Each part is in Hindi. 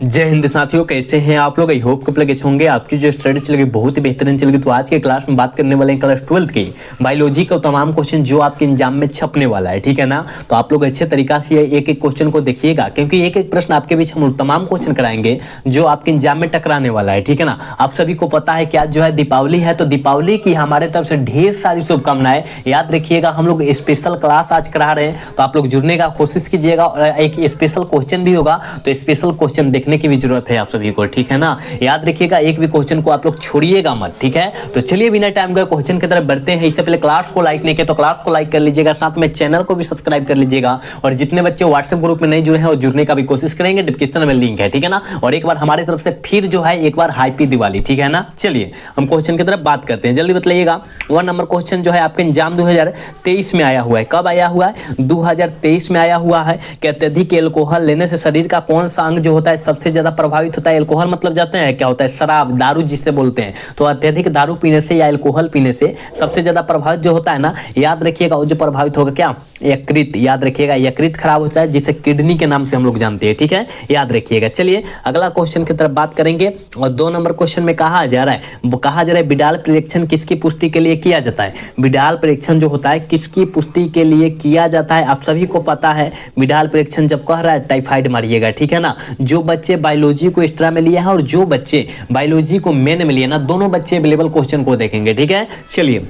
जय हिंद साथियों, कैसे हैं आप लोग। आई होप कप लगे होंगे। आपकी जो स्टडी चलेगी बहुत ही बेहतरीन चलेगी। तो आज के क्लास में बात करने वाले हैं क्लास 12 की बायोलॉजी का तमाम क्वेश्चन जो आपके एग्जाम में छपने वाला है, ठीक है ना। तो आप लोग अच्छे तरीका से एक एक क्वेश्चन को देखिएगा, क्योंकि एक एक प्रश्न आपके बीच हम तमाम क्वेश्चन कराएंगे जो आपके एग्जाम में टकराने वाला है, ठीक है ना। आप सभी को पता है कि आज जो है दीपावली है, तो दीपावली की हमारे तरफ से ढेर सारी शुभकामनाएं। याद रखिएगा, हम लोग स्पेशल क्लास आज करा रहे हैं, तो आप लोग जुड़ने का कोशिश कीजिएगा। और एक स्पेशल क्वेश्चन भी होगा, तो स्पेशल क्वेश्चन देखने की भी जरूरत है आप सभी को, ठीक है ना। याद रखिएगा, एक भी क्वेश्चन को आप लोग छोड़िएगा मत, ठीक है। तो चलिए बिना टाइम गए क्वेश्चन की तरफ बढ़ते हैं। इससे पहले क्लास को लाइक नहीं किया तो क्लास को लाइक कर लीजिएगा, साथ में चैनल को भी सब्सक्राइब कर लीजिएगा। और जितने बच्चे व्हाट्सएप ग्रुप में नहीं जुड़े हैं और जुड़ने का भी कोशिश करेंगे, डिस्क्रिप्शन में लिंक है, ठीक है ना। और एक बार हमारी तरफ से फिर जो है एक बार हैप्पी दिवाली, ठीक है ना। चलिए हम क्वेश्चन की तरफ बात करते हैं, जल्दी बताइएगा। 1 नंबर क्वेश्चन जो है आपके एग्जाम 2023 में आया हुआ है। कब आया हुआ है? 2023 में आया हुआ है कि अत्यधिक एल्कोहल लेने से शरीर का कौन सा अंग जो होता है सबसे ज्यादा प्रभावित होता है। एल्कोहल मतलब जाते हैं क्या होता है? शराब, दारू जिसे बोलते हैं। तो अत्यधिक दारू पीने से या एल्कोहल पीने से सबसे ज्यादा प्रभावित जो होता है ना, याद रखिएगा, वो जो प्रभावित होगा क्या? यकृत। याद रखिएगा, यकृत खराब होता है, जिसे किडनी के नाम से हम लोग जानते हैं, ठीक है, याद रखिएगा। चलिए अगला क्वेश्चन की तरफ बात करेंगे। और 2 नंबर क्वेश्चन में कहा जा रहा है बिडाल परीक्षण किसकी पुष्टि के लिए किया जाता है। बिडाल परीक्षण जो होता है किसकी पुष्टि के लिए किया जाता है? आप सभी को पता है बिडाल परीक्षण जब कह रहा है टाइफाइड मारिएगा, ठीक है ना। जो बच्चे बायोलॉजी को एक्स्ट्रा में लिया है और जो बच्चे बायोलॉजी को मेन में लिए ना, दोनों बच्चे अवेलेबल क्वेश्चन को देखेंगे, ठीक है। चलिए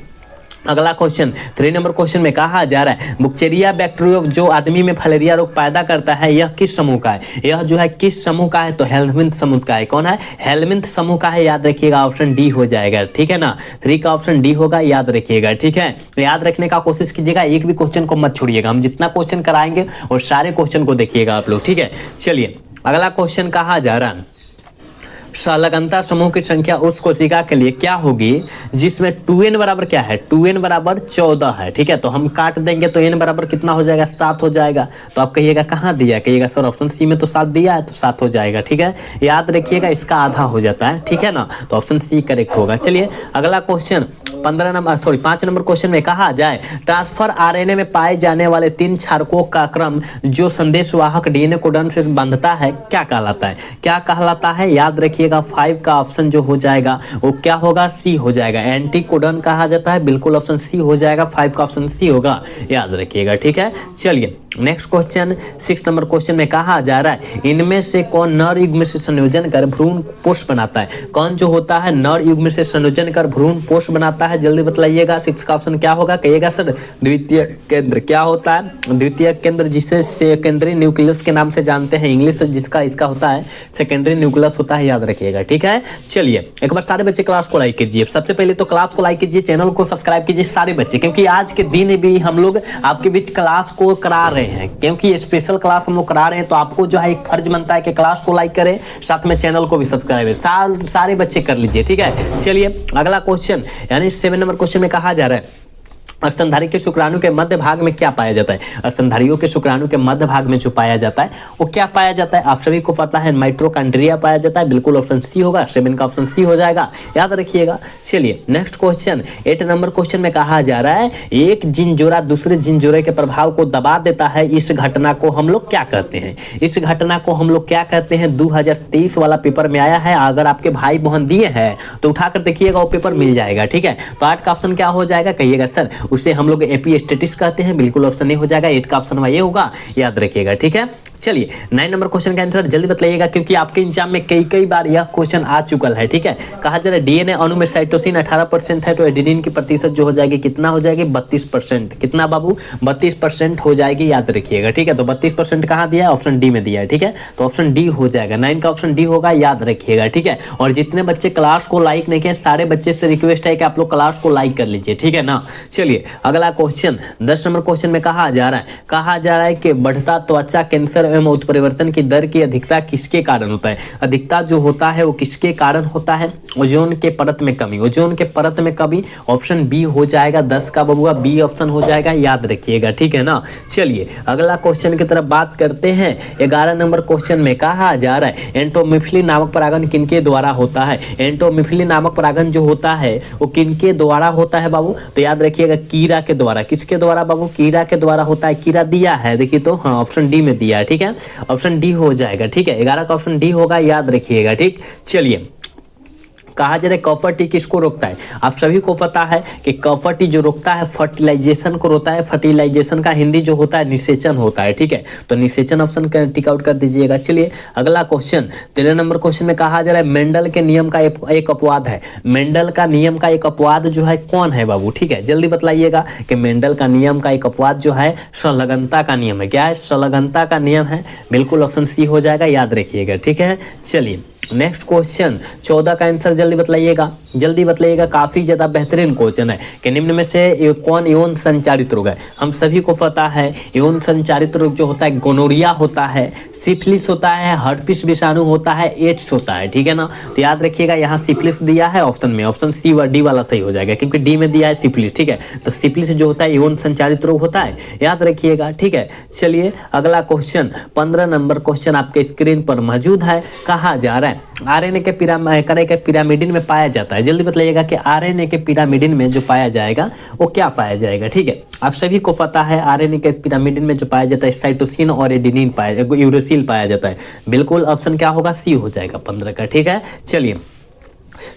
अगला क्वेश्चन 3 नंबर क्वेश्चन में कहा जा रहा है बुक्चेरिया बैक्टीरिया जो आदमी में फलेरिया रोग पैदा करता है, यह किस समूह का है? यह जो है किस समूह का है? तो हेल्मिंथ समूह का है। कौन है? हेल्मिंथ समूह का है। याद रखिएगा, ऑप्शन डी हो जाएगा, ठीक है ना। 3 का ऑप्शन डी होगा, याद रखिएगा, ठीक है। तो याद रखने का कोशिश कीजिएगा, एक भी क्वेश्चन को मत छोड़िएगा। हम जितना क्वेश्चन कराएंगे और सारे क्वेश्चन को देखिएगा आप लोग, ठीक है। चलिए अगला क्वेश्चन कहा जा रहा है संलग्नता समूह की संख्या उस कोशिका के लिए क्या होगी जिसमें 2n बराबर क्या है? 2n बराबर 14 है, ठीक है। तो हम काट देंगे तो n बराबर कितना हो जाएगा? 7 हो जाएगा। तो आप कहिएगा कहाँ दिया? कहिएगा सर ऑप्शन सी में तो 7 दिया है, तो 7 हो जाएगा, ठीक है। याद रखिएगा, इसका आधा हो जाता है, ठीक है ना। तो ऑप्शन सी करेक्ट होगा। चलिए अगला क्वेश्चन 5 नंबर क्वेश्चन में कहा जाए ट्रांसफर आरएनए में पाए जाने वाले 3 क्षारकों का क्रम जो संदेशवाहक डीएनए कोडन से बांधता है क्या कहलाता है? क्या कहलाता है? याद रखिए 5 का ऑप्शन जो हो जाएगा वो क्या होगा? सी हो जाएगा। एंटी कोडन कहा जाता है, बिल्कुल ऑप्शन सी हो जाएगा। 5 का ऑप्शन सी होगा, याद रखिएगा, ठीक है। चलिए नेक्स्ट क्वेश्चन 6 नंबर क्वेश्चन में कहा जा रहा है इनमें से कौन नर युग्म से संयोजन कर भ्रूण पोष बनाता है? कौन जो होता है नर युग्म से संयोजन कर भ्रूण पोष बनाता है? जल्दी बताइएगा। 6 का ऑप्शन क्या होगा? कहिएगा सर द्वितीय केंद्र। क्या होता है द्वितीय केंद्र? जिसे सेकेंडरी न्यूक्लियस के नाम से जानते हैं इंग्लिश, जिसका इसका होता है सेकेंडरी न्यूक्लियस होता है, याद रखिएगा, ठीक है। चलिए एक बार सारे बच्चे क्लास को लाइक कीजिए। सबसे पहले तो क्लास को लाइक कीजिए, चैनल को सब्सक्राइब कीजिए सारे बच्चे, क्योंकि आज के दिन भी हम लोग आपके बीच क्लास को करा रहे हैं, क्योंकि स्पेशल क्लास हम लोग करा रहे हैं। तो आपको जो है एक फर्ज बनता है कि क्लास को लाइक करें, साथ में चैनल को भी सब्सक्राइब सारे बच्चे कर लीजिए, ठीक है। चलिए अगला क्वेश्चन यानी 7 नंबर क्वेश्चन में कहा जा रहा है स्तनधारी के शुक्राणु के मध्य भाग में क्या पाया जाता है? स्तनधारियों के शुक्राणु के मध्य भाग में जो पाया जाता है वो क्या पाया जाता है? आप सभी को पता है माइटोकॉन्ड्रिया पाया जाता है, बिल्कुल ऑप्शन सी होगा। 7 का ऑप्शन सी हो जाएगा, याद रखिएगा। चलिए नेक्स्ट क्वेश्चन 8 नंबर क्वेश्चन में कहा जा रहा है एक जिन जोड़ा दूसरे जिन जोड़े के प्रभाव को दबा देता है, इस घटना को हम लोग क्या कहते हैं? इस घटना को हम लोग क्या कहते हैं? 2023 वाला पेपर में आया है। अगर आपके भाई बहन दिए हैं तो उठाकर देखिएगा, वो पेपर मिल जाएगा, ठीक है। तो 8 का ऑप्शन क्या हो जाएगा? कहिएगा सर उसे हम लोग एपी स्टेटिस कहते हैं, बिल्कुल ऑप्शन नहीं हो जाएगा। 8 का ऑप्शन ये होगा, याद रखिएगा, ठीक है। चलिए 9 नंबर क्वेश्चन का आंसर जल्दी बताइएगा, क्योंकि आपके एग्जाम में कई बार यह क्वेश्चन आ चुका है, ठीक है। कहा जा रहा है डीएनए अणु में साइटोसिन 18% है, तो एडेनिन की प्रतिशत जो हो जाएगी कितना हो जाएगी? 32%। कितना बाबू? 32% हो जाएगी, याद रखिएगा, ठीक है। तो 32% कहाँ दिया है? ऑप्शन डी में दिया है, ठीक है। तो ऑप्शन डी हो जाएगा। 9 का ऑप्शन डी होगा, याद रखिएगा, ठीक है। और जितने बच्चे क्लास को लाइक नहीं किए, सारे बच्चे से रिक्वेस्ट है कि आप लोग क्लास को लाइक कर लीजिए, ठीक है ना। चलिए अगला क्वेश्चन 10 नंबर क्वेश्चन में कहा जा रहा है कि बढ़ता त्वचा कैंसर एवं उत्परिवर्तन की दर की अधिकता किसके कारण होता है? अधिकता जो होता है वो किसके कारण होता है? ओजोन के परत में कमी। ओजोन के परत में कमी, ऑप्शन बी हो जाएगा। 10 का बबुआ बी ऑप्शन हो जाएगा, याद रखिएगा, ठीक है ना। चलिए अगला क्वेश्चन की तरफ बात करते हैं। 11 नंबर क्वेश्चन में कहा जा रहा है एंटोमिफ्ली नामक परागण किनके द्वारा होता है? एंटोमिफ्ली नामक परागण जो होता है वो किनके द्वारा होता है बाबू? तो याद रखिएगा कीड़ा के द्वारा। किसके द्वारा बाबू? कीड़ा के द्वारा होता है। कीड़ा दिया है, देखिए तो हाँ ऑप्शन डी में दिया है, ठीक है। ठीक है, ऑप्शन डी हो जाएगा। ठीक है, 11 का ऑप्शन डी होगा, याद रखिएगा। ठीक, चलिए कहा जा रहा है कॉपर टी किसको रोकता है? आप सभी को पता है कि कॉपर टी जो रोकता है फर्टिलाइजेशन को रोकता है। फर्टिलाइजेशन का हिंदी जो होता है निषेचन होता है। ठीक है, तो निषेचन ऑप्शन का टिक आउट कर दीजिएगा। चलिए अगला क्वेश्चन, 13 नंबर क्वेश्चन में कहा जा रहा है मेंडल के नियम का एक अपवाद है। मेंडल का नियम का एक अपवाद जो है कौन है बाबू? ठीक है, जल्दी बतलाइएगा कि मेंडल का नियम का एक अपवाद जो है संलग्नता का नियम है। क्या है? संलग्नता का नियम है। बिल्कुल ऑप्शन सी हो जाएगा, याद रखिएगा। ठीक है, चलिए नेक्स्ट क्वेश्चन 14 का आंसर जल्दी बतलाइएगा, काफी ज्यादा बेहतरीन क्वेश्चन है कि निम्न में से कौन यौन संचारित रोग है? हम सभी को पता है यौन संचारित रोग जो होता है गोनोरिया होता है, सिफिलिस होता है, हर्पिस विषाणु होता है, एड्स होता है। ठीक है ना, तो याद रखिएगा यहाँ सिफिलिस दिया है ऑप्शन में, ऑप्शन सी व डी वाला सही हो जाएगा क्योंकि डी में दिया है सिफिलिस। ठीक है, तो सिफिलिस जो होता है यौन संचारित रोग होता है, याद रखिएगा। ठीक है, चलिए अगला क्वेश्चन 15 नंबर क्वेश्चन आपके स्क्रीन पर मौजूद है। कहा जा रहा है आरएनए के पिरामिडिन में पाया जाता है। जल्दी बताइएगा कि आरएनए के पिरामिडिन में जो पाया जाएगा वो क्या पाया जाएगा? ठीक है, आप सभी को पता है आरएनए के पिरामिडिन में जो पाया जाता है साइटोसिन और एडेनिन पाया जाता है। बिल्कुल ऑप्शन क्या होगा? सी हो जाएगा 15 का। ठीक है, चलिए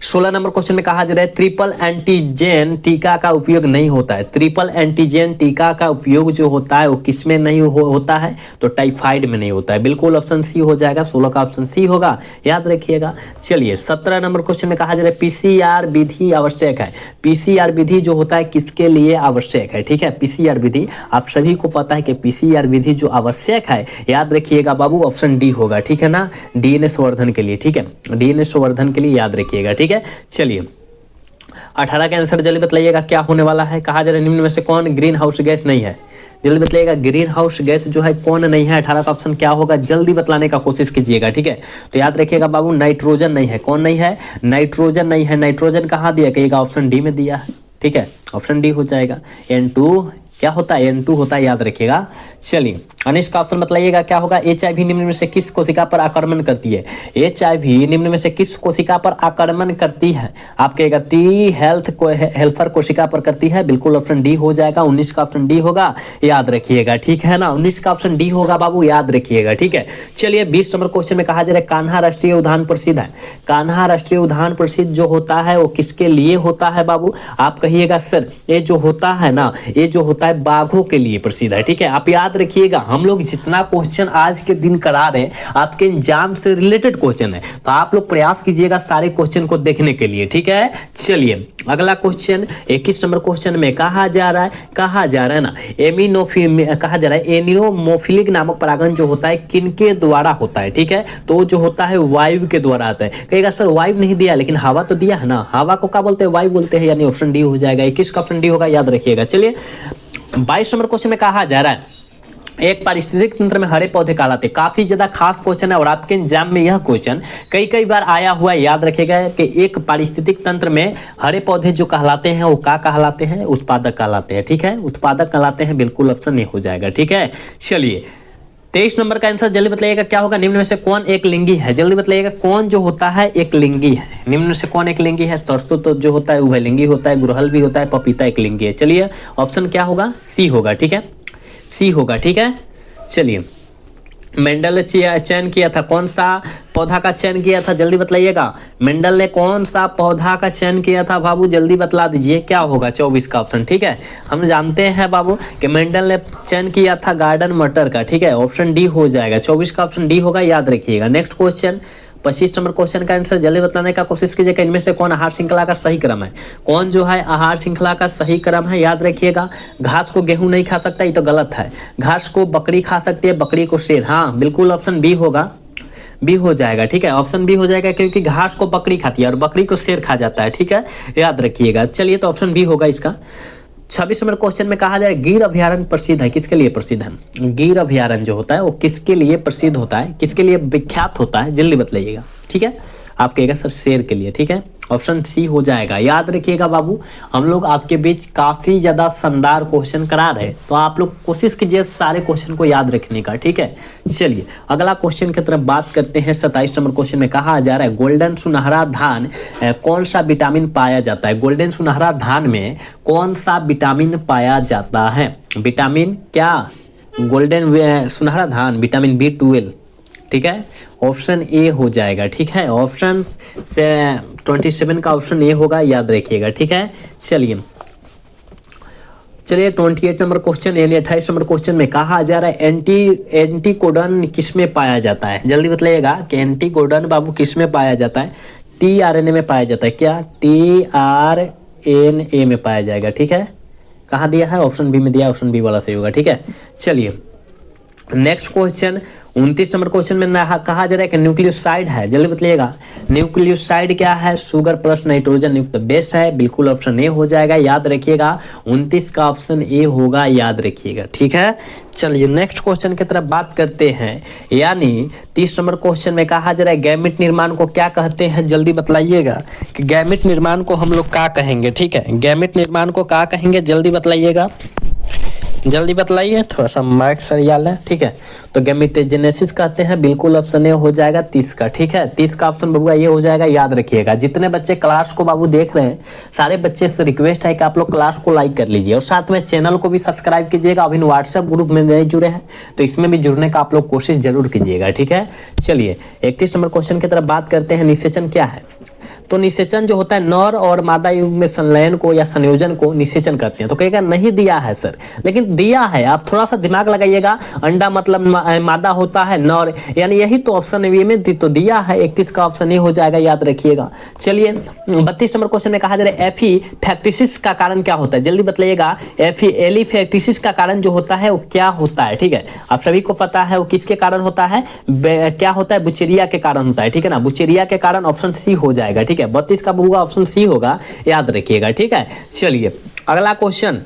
16 नंबर क्वेश्चन में कहा जा रहा है ट्रिपल एंटीजन टीका का उपयोग नहीं होता है। ट्रिपल एंटीजन टीका का उपयोग जो होता है वो किस में नहीं होता है? तो टाइफाइड में नहीं होता है। बिल्कुल ऑप्शन सी हो जाएगा, 16 का ऑप्शन सी होगा, याद रखिएगा। चलिए 17 नंबर क्वेश्चन में कहा जा रहा है पीसीआर विधि आवश्यक है। पीसीआर विधि जो होता है किसके लिए आवश्यक है? ठीक है, पीसीआर विधि आप सभी को पता है कि पीसीआर विधि जो आवश्यक है, याद रखिएगा बाबू, ऑप्शन डी होगा। ठीक है ना, डीएनए संवर्धन के लिए। ठीक है, डीएनए संवर्धन के लिए, याद रखिएगा। ठीक है, चलिए 18 का आंसर जल्दी बताइएगा क्या होने वाला है। कहा जा रहा है निम्न में से कौन ग्रीन हाउस गैस नहीं है? जल्दी बताइएगा ग्रीन हाउस गैस जो है कौन नहीं है? 18 का ऑप्शन क्या होगा? जल्दी बतलाने का कोशिश कीजिएगा। ठीक है, तो याद रखिएगा बाबू नाइट्रोजन नहीं है। कौन नहीं है? नाइट्रोजन नहीं है। नाइट्रोजन कहाँ दिया? कहिएगा ऑप्शन डी में दिया है। ठीक है, ऑप्शन डी हो जाएगा। N2 क्या होता है? N2 होता है, याद रखिएगा। चलिए अनिश का ऑप्शन बताइएगा क्या होगा? HIV निम्न में से किस कोशिका पर आक्रमण करती है? HIV निम्न में से किस कोशिका पर आक्रमण करती है? आप कहेगा टी हेल्पर कोशिका पर करती है। बिल्कुल ऑप्शन डी हो जाएगा। 19 का ऑप्शन डी होगा, याद रखिएगा। ठीक है ना, 19 का ऑप्शन डी होगा बाबू, याद रखिएगा। ठीक है, चलिए 20 नंबर क्वेश्चन में कहा जा रहा है कान्हा राष्ट्रीय उद्यान प्रसिद्ध है। कान्हा राष्ट्रीय उद्यान प्रसिद्ध जो होता है वो किसके लिए होता है बाबू? आप कहिएगा सर ये जो होता है ना, ये जो होता है बाघों के लिए प्रसिद्ध है। ठीक है, आप याद रखिएगा हम लोग जितना क्वेश्चन आज के दिन करा रहे हैं आपके एग्जाम से रिलेटेड क्वेश्चन है, तो आप लोग प्रयास कीजिएगा सारे क्वेश्चन को देखने के लिए। ठीक है, चलिए अगला क्वेश्चन 21 नंबर क्वेश्चन में कहा जा रहा है ना एनियोमोफिलिक नामक परागण जो होता है किनके द्वारा होता है? ठीक है, तो जो होता है वायु के द्वारा आता है। कहेगा सर वायु नहीं दिया लेकिन हवा तो दिया है ना, हवा को क्या बोलते हैं? वायु बोलते हैं, यानी ऑप्शन डी हो जाएगा। 21 का ऑप्शन डी होगा, याद रखिएगा। चलिए 22 नंबर क्वेश्चन में कहा जा रहा है एक पारिस्थितिक तंत्र में हरे पौधे कहलाते हैं। काफी ज्यादा खास क्वेश्चन है और आपके एग्जाम में यह क्वेश्चन कई बार आया हुआ है, याद रखिएगा कि एक पारिस्थितिक तंत्र में हरे पौधे जो कहलाते हैं वो क्या कहलाते हैं? उत्पादक कहलाते हैं। ठीक है, उत्पादक कहलाते हैं। बिल्कुल ऑप्शन नहीं हो जाएगा। ठीक है, चलिए 23 नंबर का आंसर जल्दी बताइएगा क्या होगा? निम्न में से कौन एक लिंगी है? जल्दी बताइएगा कौन जो होता है एक लिंगी है? निम्न में से कौन एक लिंगी है? सरसों तो जो होता है उभयलिंगी होता है, गुड़हल भी होता है, पपीता एक लिंगी है। चलिए ऑप्शन क्या होगा? सी होगा। ठीक है, सी होगा। ठीक है, चलिए मेंडल ने चयन किया था, कौन सा पौधा का चयन किया था? जल्दी बतलाइएगा मेंडल ने कौन सा पौधा का चयन किया था बाबू? जल्दी बतला दीजिए क्या होगा? 24 का ऑप्शन। ठीक है, हम जानते हैं बाबू कि मेंडल ने चयन किया था गार्डन मटर का। ठीक है, ऑप्शन डी हो जाएगा। 24 का ऑप्शन डी होगा, याद रखिएगा। नेक्स्ट क्वेश्चन 25 नंबर क्वेश्चन का आंसर जल्दी बताने का कोशिश कीजिएगा इनमें से कौन आहार श्रृंखला का सही क्रम है? कौन जो है आहार श्रृंखला का सही क्रम है? याद रखिएगा घास को गेहूं नहीं खा सकता, ये तो गलत है। घास को बकरी खा सकती है, बकरी को शेर। हाँ बिल्कुल ऑप्शन बी होगा, बी हो जाएगा। ठीक है, ऑप्शन बी हो जाएगा क्योंकि घास को बकरी खाती है और बकरी को शेर खा जाता है। ठीक है, याद रखिएगा। चलिए तो ऑप्शन बी होगा इसका। 26 नंबर क्वेश्चन में कहा जाए गिर अभ्यारण्य प्रसिद्ध है, किसके लिए प्रसिद्ध है? गिर अभ्यारण्य जो होता है वो किसके लिए प्रसिद्ध होता है, किसके लिए विख्यात होता है? जल्दी बताइएगा। ठीक है, आप कहेगा सर शेर के लिए। ठीक है, ऑप्शन सी हो जाएगा। याद रखिएगा बाबू, हम लोग आपके बीच काफी ज्यादा शानदार क्वेश्चन करा रहे हैं, तो आप लोग कोशिश कीजिए सारे क्वेश्चन को याद रखने का। ठीक है, चलिए अगला क्वेश्चन की तरफ बात करते हैं। 27 नंबर क्वेश्चन में कहा जा रहा है गोल्डन सुनहरा धान कौन सा विटामिन पाया जाता है? गोल्डन सुनहरा धान में कौन सा विटामिन पाया जाता है? विटामिन क्या? गोल्डन सुनहरा धान, विटामिन B12, ठीक है, ऑप्शन ए हो जाएगा। ठीक है, ऑप्शन से 27 का ऑप्शन ए होगा, याद रखिएगा। ठीक है, चलिए 28 नंबर क्वेश्चन यानी 28 नंबर क्वेश्चन में कहा जा रहा है एंटीकोडन किस में पाया जाता है? जल्दी बताइएगा कि एंटीकोडन बाबू किस में पाया जाता है? tRNA में पाया जाता है क्या? tRNA में पाया जाएगा। ठीक है, कहाँ दिया है? ऑप्शन बी में दिया, ऑप्शन बी वाला सही होगा। ठीक है, चलिए नेक्स्ट क्वेश्चन 29 नंबर क्वेश्चन में कहा जा रहा है कि न्यूक्लियोसाइड है। जल्दी बताइएगा न्यूक्लियोसाइड क्या है? शुगर प्लस नाइट्रोजन युक्त बेस है, बिल्कुल ऑप्शन ए हो जाएगा, याद रखिएगा। 29 का ऑप्शन ए होगा, याद रखिएगा। ठीक है, चलिए नेक्स्ट क्वेश्चन की तरफ बात करते हैं, यानी 30 नंबर क्वेश्चन में कहा जा रहा है गैमेट निर्माण को क्या कहते हैं? जल्दी बताइएगा कि गैमेट निर्माण को हम लोग क्या कहेंगे। ठीक है, गैमेट निर्माण को क्या कहेंगे? जल्दी बताइएगा, जल्दी बतलाइए, थोड़ा सा माइक सरियाल है। ठीक है, तो गैमेटोजेनेसिस कहते हैं, बिल्कुल ऑप्शन ए हो जाएगा 30 का। ठीक है, 30 का ऑप्शन बाबू ये हो जाएगा, याद रखिएगा। जितने बच्चे क्लास को बाबू देख रहे हैं, सारे बच्चे से रिक्वेस्ट है कि आप लोग क्लास को लाइक कर लीजिए और साथ में चैनल को भी सब्सक्राइब कीजिएगा। अभी व्हाट्सएप ग्रुप में नहीं जुड़े हैं तो इसमें भी जुड़ने का आप लोग कोशिश जरूर कीजिएगा। ठीक है, चलिए 31 नंबर क्वेश्चन की तरफ बात करते हैं। निषेचन क्या है? तो निषेचन जो होता है नर और मादा युग में संलयन को या संयोजन को निषेचन करते हैं। तो कहेगा नहीं दिया है सर, लेकिन दिया है, आप थोड़ा सा दिमाग लगाइएगा। अंडा मतलब मादा होता है, नर, यानी यही तो ऑप्शन ए में तो दिया है। 31 का ऑप्शन ए हो जाएगा, याद रखिएगा। चलिए 32 नंबर क्वेश्चन में कहा जा रहा है एफिफैक्टिसिस का कारण क्या होता है? जल्दी बताइएगा एलिफैक्टिसिस का कारण जो होता है वो क्या होता है? ठीक है, आप सभी को पता है वो किसके कारण होता है, क्या होता है? बुचेरिया के कारण होता है। ठीक है ना, बुचेरिया के कारण, ऑप्शन सी हो जाएगा। ठीक है, 32 का होगा ऑप्शन सी होगा, याद रखिएगा। ठीक है, चलिए अगला क्वेश्चन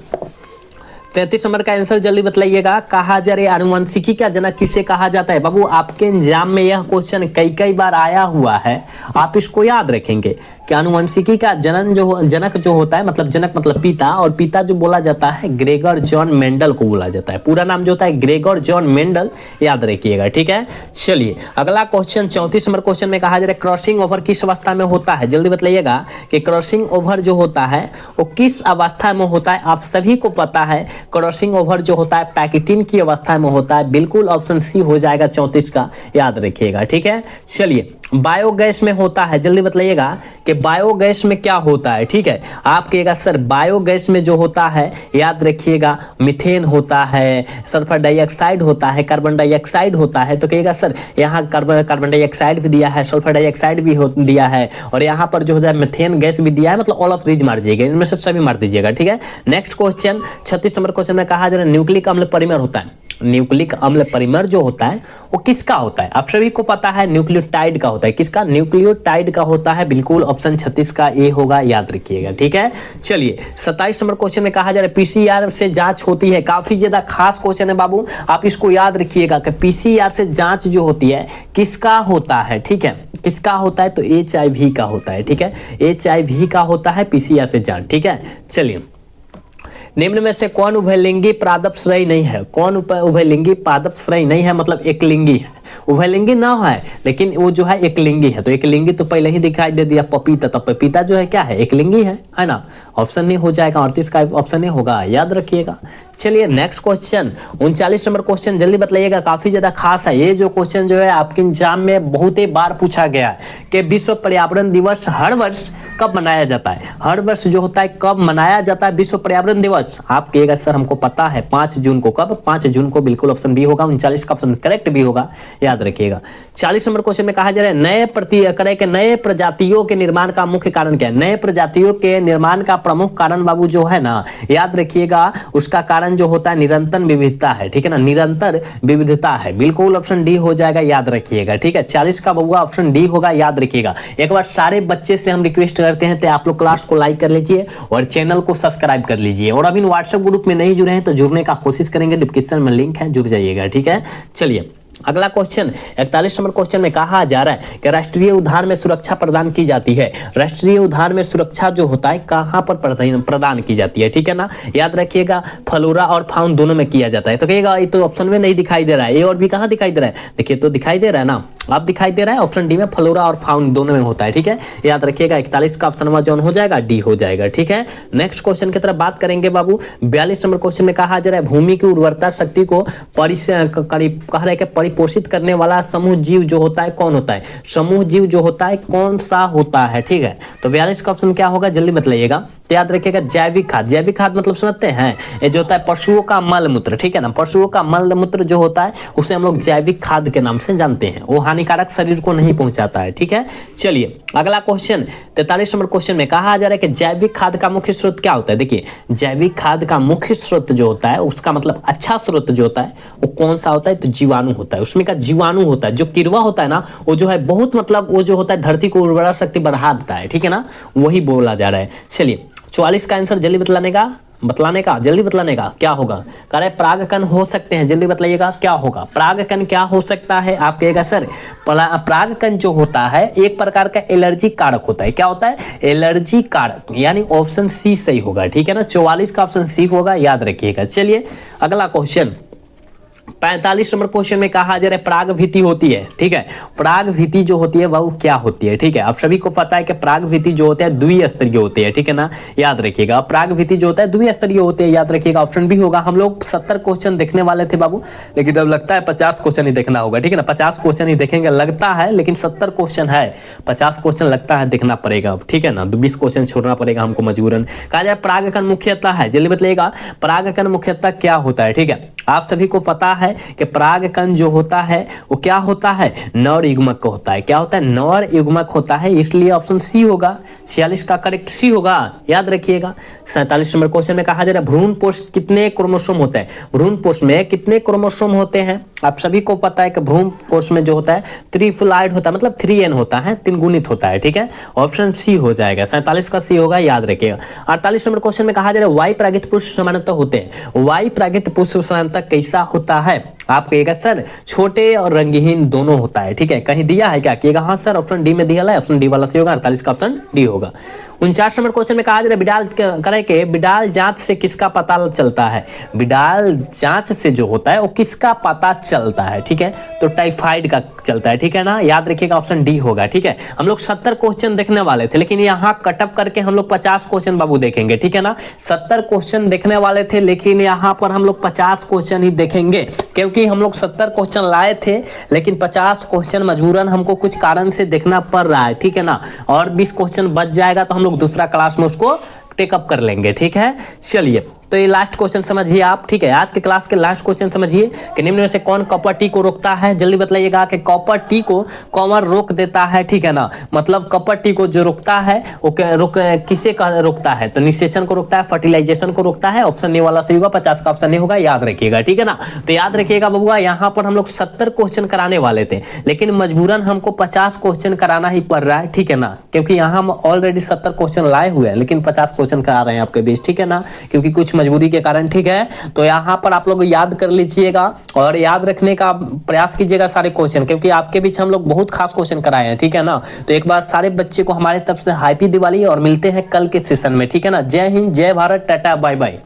33 नंबर का आंसर जल्दी बताइएगा। कहा जा रहा है आनुवंशिकी का जनक किसे कहा जाता है? बाबू आपके एग्जाम में यह क्वेश्चन कई बार आया हुआ है, आप इसको याद रखेंगे कि आनुवंशिकी का जनक जो होता है, मतलब जनक मतलब पिता, और पिता जो बोला जाता है ग्रेगर जॉन मेंडल को बोला जाता है। पूरा नाम जो होता है ग्रेगर जॉन मेंडल, याद रखिएगा। ठीक है, चलिए अगला क्वेश्चन 34 नंबर क्वेश्चन में कहा जा रहा है क्रॉसिंग ओवर किस अवस्था में होता है? जल्दी बताइएगा कि क्रॉसिंग ओवर जो होता है वो किस अवस्था में होता है? आप सभी को पता है क्रॉसिंग ओवर जो होता है पैकेटिन की अवस्था में होता है, बिल्कुल ऑप्शन सी हो जाएगा 34 का, याद रखिएगा। ठीक है, चलिए बायोगैस में होता है। जल्दी बताइएगा कि बायोगैस में क्या होता है? ठीक है, आप कहिएगा सर बायोगैस में जो होता है, याद रखिएगा मीथेन होता है, सल्फर डाइऑक्साइड होता है, कार्बन डाइऑक्साइड होता है। तो कहिएगा सर यहाँ कार्बन डाइऑक्साइड भी दिया है, सल्फर डाइऑक्साइड भी दिया है, और यहाँ पर जो होता है मीथेन गैस भी दिया है, मतलब ऑल ऑफ दीज मार दीजिएगा, इनमें से सभी मार दीजिएगा। ठीक है, नेक्स्ट क्वेश्चन 36 नंबर क्वेश्चन में कहा जा रहा है न्यूक्लिक अम्ल परिमर होता है। न्यूक्लिक अम्ल परिमर जो होता है वो किसका होता है? आप सभी को पता है न्यूक्लियोटाइड का होता है। किसका? न्यूक्लियोटाइड का होता है, बिल्कुल ऑप्शन 36 का ए होगा, याद रखिएगा। ठीक है, चलिए 27 नंबर क्वेश्चन में कहा जा रहा है पीसीआर से जांच होती है। काफी ज्यादा खास क्वेश्चन है बाबू, आप इसको याद रखिएगा कि पीसीआर से जांच जो होती है किसका होता है? ठीक है, किसका होता है? तो HIV का होता है। ठीक है, HIV का होता है पीसीआर से जांच। ठीक है, चलिए निम्न में से कौन उभयलिंगी पादपश्रयी नहीं है? कौन उभयलिंगी पादपश्रयी नहीं है? मतलब एकलिंगी है, उभयलिंगी ना है लेकिन वो जो है एकलिंगी है। तो एकलिंगी तो पहले ही दिखाई दे दिया पपीता, तो पपीता जो है क्या है? एकलिंगी है ना, ऑप्शन नहीं हो जाएगा, 38 का ऑप्शन नहीं होगा, याद रखिएगा। चलिए नेक्स्ट क्वेश्चन 39 नंबर क्वेश्चन जल्दी बताइएगा, काफी ज्यादा खास है ये जो क्वेश्चन, जो है आपके एग्जाम में बहुत ही बार पूछा गया है कि विश्व पर्यावरण दिवस हर वर्ष कब मनाया जाता है? हर वर्ष जो होता है कब मनाया जाता है विश्व पर्यावरण दिवस? आप कहिएगा सर हमको पता है 5 जून को। कब? 5 जून को, बिल्कुल ऑप्शन बी होगा। 39 का ऑप्शन करेक्ट भी होगा, याद रखिएगा। 40 नंबर क्वेश्चन में कहा जा रहा है नए प्रजातियों के निर्माण का मुख्य कारण क्या है? नए प्रजातियों के निर्माण का प्रमुख कारण बाबू जो है ना, याद रखिएगा, उसका कारण जो होता है निरंतर विविधता है। ठीक है ना, निरंतर विविधता है, बिल्कुल ऑप्शन डी हो जाएगा, याद रखिएगा। ठीक है, 40 का बउआ ऑप्शन डी होगा, याद रखिएगा। एक बार सारे बच्चे से हम रिक्वेस्ट करते हैं तो आप लोग क्लास को लाइक कर लीजिए और चैनल को सब्सक्राइब कर लीजिए, और अभी व्हाट्सएप ग्रुप में नहीं जुड़े हैं तो जुड़ने का कोशिश करेंगे, डिस्क्रिप्शन में लिंक है, जुड़ जाइएगा। ठीक है, चलिए अगला क्वेश्चन 41 नंबर क्वेश्चन में कहा जा रहा है कि राष्ट्रीय उद्यान में सुरक्षा प्रदान की जाती है। राष्ट्रीय उद्यान में सुरक्षा जो होता है कहां पर प्रदान की जाती है, ठीक है ना। याद रखिएगा फ्लोरा और फाउन दोनों में किया जाता है। तो कहिएगा ये तो ऑप्शन में नहीं दिखाई दे रहा है, ए और बी कहां दिखाई दे रहा है, देखिए तो दिखाई दे रहा है ना, अब दिखाई दे रहा है ऑप्शन डी में फ्लोरा और फाउन दोनों में होता है, ठीक है। याद रखिएगा 41 का ऑप्शन नंबर जो हो जाएगा डी हो जाएगा, ठीक है। नेक्स्ट क्वेश्चन की तरफ बात करेंगे बाबू। 42 नंबर क्वेश्चन में कहा जा रहा है भूमि की उर्वरता शक्ति को कह रहे हैं परिपोषित करने वाला समूह जीव जो होता है कौन होता है, समूह जीव जो होता है कौन सा होता है, ठीक है। तो 42 का ऑप्शन क्या होगा जल्दी बताइएगा। तो याद रखिएगा जैविक खाद। जैविक खाद मतलब समझते हैं, ये जो होता है पशुओं का मल मूत्र, ठीक है ना। पशुओं का मल मूत्र जो होता है उसे हम लोग जैविक खाद के नाम से जानते हैं, वो हानिकारक शरीर को नहीं पहुंचाता है, ठीक है। चलिए अगला क्वेश्चन 43 नंबर क्वेश्चन में कहा जा रहा है कि जैविक खाद का मुख्य स्रोत क्या होता है। देखिए जैविक खाद का मुख्य स्रोत जो होता है उसका मतलब अच्छा स्रोत जो होता है वो कौन सा होता है, तो जीवाणु होता है। उसमें का जीवाणु होता है, जो किरवा होता है ना वो जो है बहुत मतलब वो जो होता है धरती को उर्वरा शक्ति बढ़ा देता है, ठीक है ना, वही बोला जा रहा है। चलिए 44 का आंसर जल्दी जल्दी बतलाने का क्या होगा। कह रहे परागकण हो सकते हैं, जल्दी बताइएगा क्या होगा। परागकण क्या हो सकता है, आप कहेगा सर परागकण जो होता है एक प्रकार का एलर्जी कारक होता है। क्या होता है, एलर्जी कारक, यानी ऑप्शन सी सही होगा, ठीक है ना। 44 का ऑप्शन सी होगा, याद रखिएगा। चलिए अगला क्वेश्चन 45 नंबर क्वेश्चन में कहा जा रहा है पराग भीति होती है, ठीक है। पराग भीति जो होती है वो क्या होती है, ठीक है। आप सभी को पता है कि पराग भीति जो होते हैं द्विस्तरीय होते हैं, ठीक है ना, याद रखिएगा। पराग भीति जो होता है द्विस्तरीय होते हैं, याद रखिएगा। ऑप्शन भी होगा। हम लोग 70 क्वेश्चन देखने वाले थे बाबू, लेकिन अब लगता है 50 क्वेश्चन ही देखना होगा, ठीक है ना। 50 क्वेश्चन ही देखेंगे लगता है, लेकिन 70 क्वेश्चन है, 50 क्वेश्चन लगता है देखना पड़ेगा, ठीक है ना। 20 क्वेश्चन छोड़ना पड़ेगा हमको मजबूरन। कहा जाए परागकण मुख्यतः है, जल्दी बताइएगा परागकण मुख्यतः क्या होता है, ठीक है। आप सभी को पता है कि परागकण जो होता है वो क्या होता है, नर युग्मक होता है। क्या होता है, नर युग्मक होता है, इसलिए ऑप्शन सी होगा। 46 का करेक्ट सी होगा, याद रखिएगा। 47 नंबर क्वेश्चन में कहा जा रहा है भ्रूण पोष कितने क्रोमोसोम होते हैं, भ्रूण पोष में कितने क्रोमोसोम होते हैं। आप सभी को पता है कि भ्रूण कोश में जो होता है त्रिफुलाइड होता है, मतलब 3n होता है, 3 गुणित होता है, ठीक है। ऑप्शन सी हो जाएगा, 47 का सी होगा, याद रखिएगा। 48 नंबर क्वेश्चन में कहा जा रहा है वाई परागित पुष्प सामान्यतः होते हैं। वाई परागित पुष्प सामान्यतः कैसा होता है, आप कहिएगा सर छोटे और रंगहीन दोनों होता है, ठीक है। कहीं दिया है क्या, कहिएगा हाँ सर ऑप्शन डी में दिया है, ऑप्शन डी वाला सही होगा। 48 का ऑप्शन डी होगा। 49 नंबर क्वेश्चन में कहा जा रहा है बिडाल करे के बिडाल जांच से किसका पता चलता है। बिडाल जांच से जो होता है वो किसका पता चलता है, ठीक है, तो टाइफाइड का चलता है, ठीक है ना, याद रखिएगा ऑप्शन डी होगा, ठीक है। हम लोग 70 क्वेश्चन देखने वाले थे, लेकिन यहाँ कटअप करके हम लोग 50 क्वेश्चन बाबू देखेंगे, ठीक है ना। 70 क्वेश्चन देखने वाले थे, लेकिन यहाँ पर हम लोग 50 क्वेश्चन ही देखेंगे, क्योंकि हम लोग 70 क्वेश्चन लाए थे, लेकिन 50 क्वेश्चन मजबूरन हमको कुछ कारण से देखना पड़ रहा है, ठीक है ना। और 20 क्वेश्चन बच जाएगा तो हम लोग दूसरा क्लास में उसको टेकअप कर लेंगे, ठीक है। चलिए तो ये लास्ट क्वेश्चन समझिए आप, ठीक है। आज के क्लास के लास्ट क्वेश्चन समझिए कि निम्न में से कौन कॉपर टी को रोकता है। जल्दी बताइएगा कि कॉपर टी को कॉमर रोक देता है, ठीक है ना। मतलब कॉपर टी को जो रोकता है वो किसे रोकता है, तो निषेचन को रोकता है, फर्टिलाइजेशन को रोकता है। ऑप्शन ए वाला सही होगा, 50 का ऑप्शन ए होगा, याद रखिएगा, ठीक है ना। तो याद रखिएगा बबुआ, यहाँ पर हम लोग 70 क्वेश्चन कराने वाले थे, लेकिन मजबूरन हमको 50 क्वेश्चन कराना ही पड़ रहा है, ठीक है ना, क्योंकि यहाँ हम ऑलरेडी 70 क्वेश्चन लाए हुए हैं, लेकिन 50 क्वेश्चन करा रहे हैं आपके बीच, ठीक है ना, क्योंकि कुछ मजबूरी के कारण, ठीक है। तो यहाँ पर आप लोग याद कर लीजिएगा और याद रखने का प्रयास कीजिएगा सारे क्वेश्चन, क्योंकि आपके बीच हम लोग बहुत खास क्वेश्चन कराए हैं, ठीक है ना। तो एक बार सारे बच्चे को हमारे तरफ से हैप्पी दिवाली और मिलते हैं कल के सेशन में, ठीक है ना। जय हिंद, जय भारत, टाटा, बाय बाय।